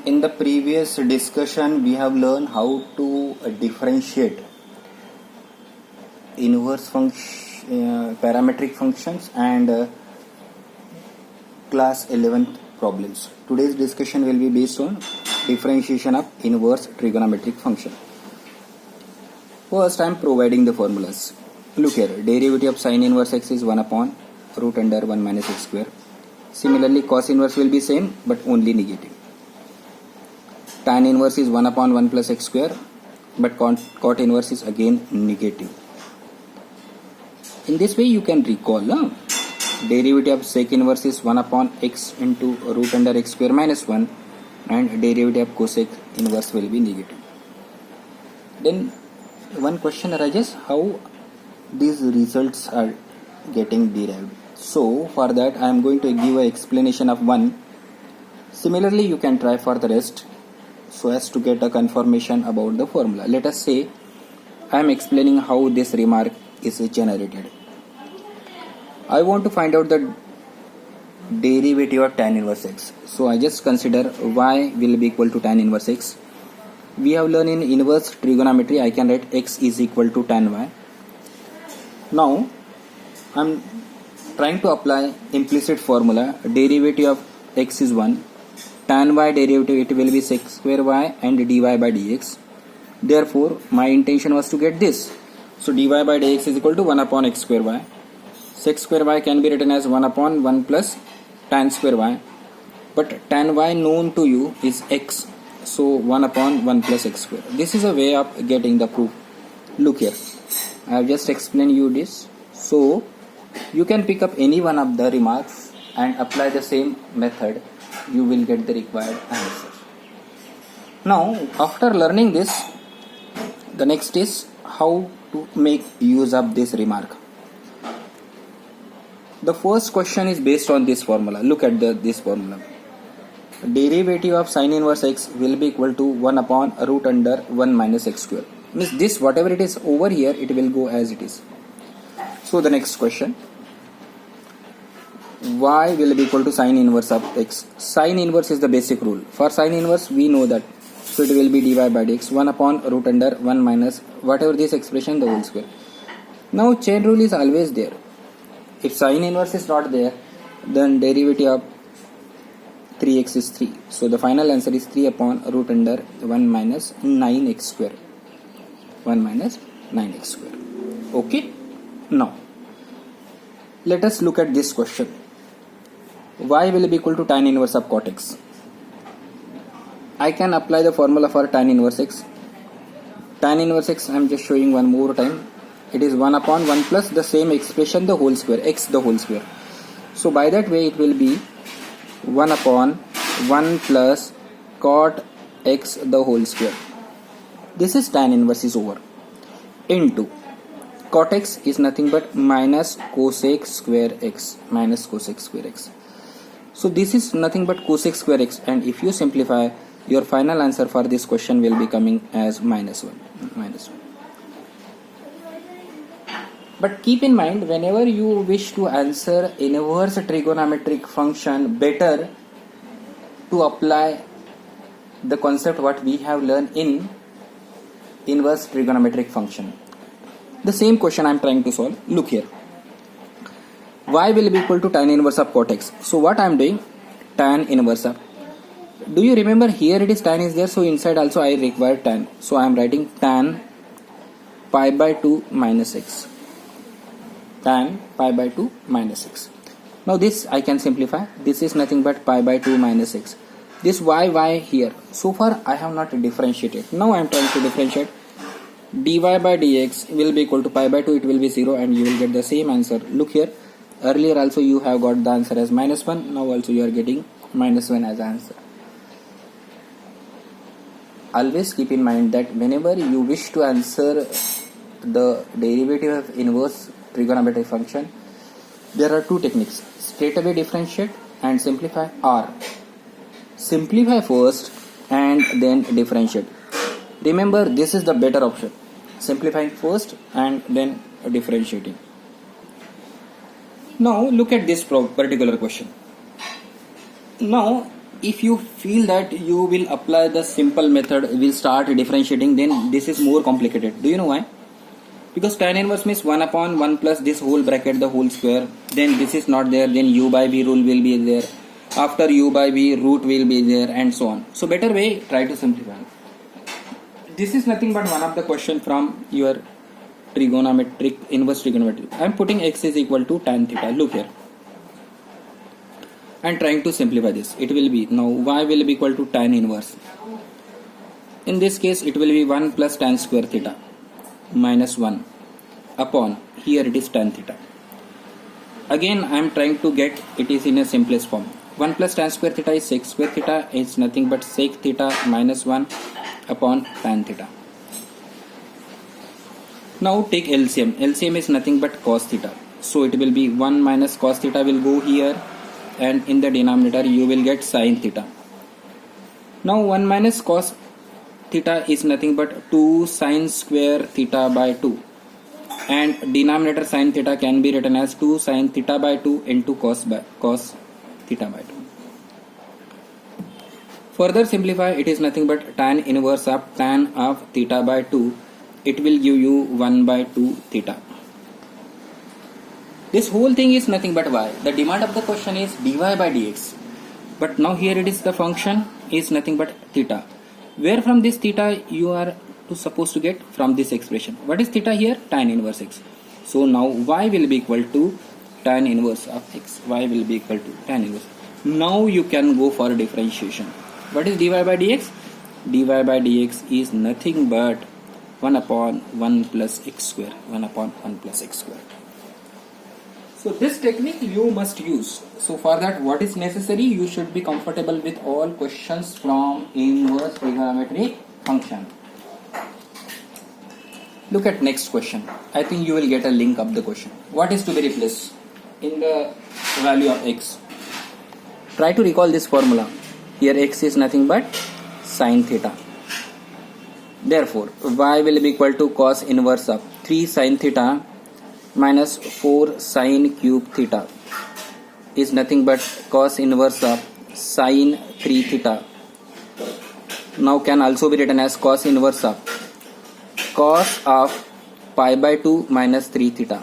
In the previous discussion, we have learned how to differentiate inverse parametric functions and class 11th problems. Today's discussion will be based on differentiation of inverse trigonometric function. First, I am providing the formulas. Look here, derivative of sine inverse x is 1 upon root under 1 minus x square. Similarly, cos inverse will be same but only negative. Tan inverse is 1 upon 1 plus x square, but cot inverse is again negative. In this way you can recall derivative of sec inverse is 1 upon x into root under x square minus 1, and derivative of cosec inverse will be negative. Then one question arises, how these results are getting derived. So for that I am going to give an explanation of one. Similarly you can try for the rest so as to get a confirmation about the formula. Let us say I am explaining how this remark is generated. I want to find out the derivative of tan inverse x. So I just consider y will be equal to tan inverse x. We have learned in inverse trigonometry I can write x is equal to tan y. Now I am trying to apply implicit formula. Derivative of x is 1. Tan y derivative it will be sec square y and dy by dx. Therefore my intention was to get this. So dy by dx is equal to 1 upon x square y. Sec square y can be written as 1 upon 1 plus tan square y. But tan y known to you is x. So 1 upon 1 plus x square. This is a way of getting the proof. Look here. I have just explained you this. So you can pick up any one of the remarks and apply the same method. You will get the required answer. Now after learning this, the next is how to make use of this remark. The first question is based on this formula. Look at this formula. Derivative of sine inverse x will be equal to 1 upon root under 1 minus x square. Means this whatever it is over here it will go as it is. So the next question, y will be equal to sine inverse of x. Sine inverse is the basic rule. For sine inverse we know that. So it will be dy by dx 1 upon root under 1 minus whatever this expression the whole square. Now chain rule is always there. If sine inverse is not there, then derivative of 3x is 3. So the final answer is 3 upon root under 1 minus 9x square. 1 minus 9x square. Okay? Now, let us look at this question. Y will be equal to tan inverse of cot x. I can apply the formula for tan inverse x. Tan inverse x I am just showing one more time. It is 1 upon 1 plus the same expression the whole square, x the whole square. So by that way it will be 1 upon 1 plus cot x the whole square. This is tan inverse is over. Into cot x is nothing but minus cosec square x. Minus cosec square x. So this is nothing but cosec square x, and if you simplify, your final answer for this question will be coming as minus 1. Minus 1. But keep in mind, whenever you wish to answer inverse trigonometric function, better to apply the concept what we have learned in inverse trigonometric function. The same question I am trying to solve. Look here. Y will be equal to tan inverse of cot x. So what I am doing? Tan inverse of. Do you remember here it is tan is there, so inside also I require tan. So I am writing tan pi by 2 minus x. Tan pi by 2 minus x. Now this I can simplify. This is nothing but pi by 2 minus x. This y here. So far I have not differentiated. Now I am trying to differentiate. Dy by dx will be equal to pi by 2. It will be 0 and you will get the same answer. Look here. Earlier also you have got the answer as minus 1. Now also you are getting minus 1 as answer. Always keep in mind that whenever you wish to answer the derivative of inverse trigonometric function, there are two techniques: straight away differentiate and simplify, or simplify first and then differentiate. Remember, this is the better option, simplifying first and then differentiating. Now look at this particular question. Now If you feel that you will apply the simple method, will start differentiating, then this is more complicated. Do you know why? Because tan inverse means 1 upon 1 plus this whole bracket, the whole square. Then this is not there, then u by v rule will be there. After u by v, root will be there, and so on. So better way, try to simplify. This is nothing but one of the question from your trigonometric, inverse trigonometry. I am putting x is equal to tan theta. Look here. And trying to simplify this. It will be, now y will be equal to tan inverse. In this case, it will be 1 plus tan square theta minus 1 upon, here it is tan theta. Again, I am trying to get it is in a simplest form. 1 plus tan square theta is sec square theta, is nothing but sec theta minus 1 upon tan theta. Now take LCM. LCM is nothing but cos theta. So it will be 1 minus cos theta will go here, and in the denominator you will get sin theta. Now 1 minus cos theta is nothing but 2 sin square theta by 2, and denominator sin theta can be written as 2 sin theta by 2 into cos theta by 2. Further simplify, it is nothing but tan inverse of tan of theta by 2. It will give you 1 by 2 theta. This whole thing is nothing but y. The demand of the question is dy by dx. But now here it is, the function is nothing but theta. Where from this theta you are supposed to get? From this expression. What is theta here? Tan inverse x. So now y will be equal to tan inverse of x. Y will be equal to tan inverse. Now you can go for differentiation. What is dy by dx? Dy by dx is nothing but 1 upon 1 plus x square. 1 upon 1 plus x square. So this technique you must use. So for that, what is necessary? You should be comfortable with all questions from inverse trigonometric function. Look at next question. I think you will get a link of the question. What is to be replaced in the value of x? Try to recall this formula. Here x is nothing but sin theta. Therefore, y will be equal to cos inverse of 3 sin theta minus 4 sin cube theta is nothing but cos inverse of sin 3 theta. Now can also be written as cos inverse of cos of pi by 2 minus 3 theta.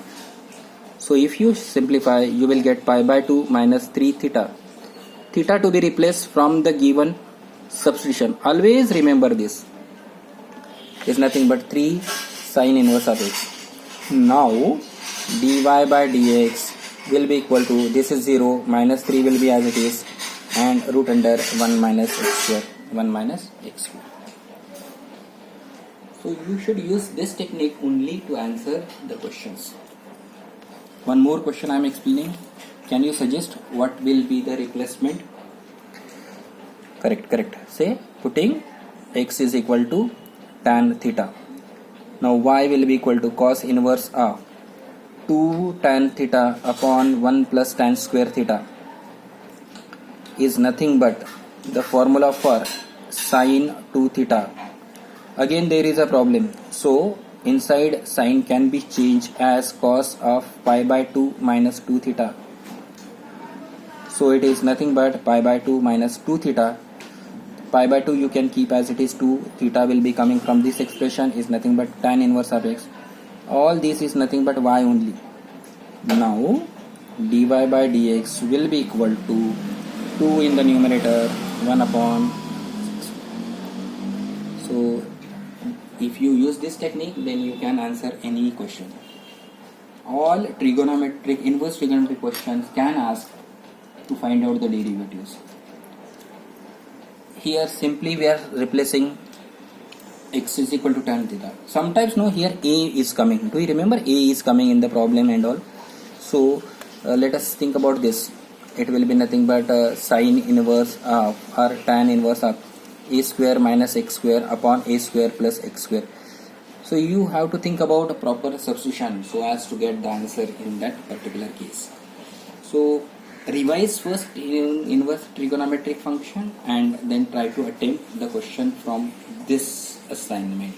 So if you simplify, you will get pi by 2 minus 3 theta. Theta to be replaced from the given substitution. Always remember this. Is nothing but 3 sin inverse of x. Now dy by dx will be equal to, this is 0, minus 3 will be as it is, and root under 1 minus x square. 1 minus x square. So you should use this technique only to answer the questions. One more question I am explaining. Can you suggest what will be the replacement? Correct. Say putting x is equal to tan theta. Now y will be equal to cos inverse of 2 tan theta upon 1 plus tan square theta is nothing but the formula for sin 2 theta. Again there is a problem. So inside sin can be changed as cos of pi by 2 minus 2 theta. So it is nothing but pi by 2 minus 2 theta. Pi by 2 you can keep as it is 2. Theta will be coming from this expression is nothing but tan inverse of x. All this is nothing but y only. Now dy by dx will be equal to 2 in the numerator, 1 upon 6. So if you use this technique, then you can answer any question. All trigonometric, inverse trigonometric questions can ask to find out the derivatives. Here simply we are replacing x is equal to tan theta. Sometimes no, here a is coming. Do you remember a is coming in the problem and all? So let us think about this. It will be nothing but sin inverse of or tan inverse of a square minus x square upon a square plus x square. So you have to think about a proper substitution so as to get the answer in that particular case. So revise first in inverse trigonometric function and then try to attempt the question from this assignment.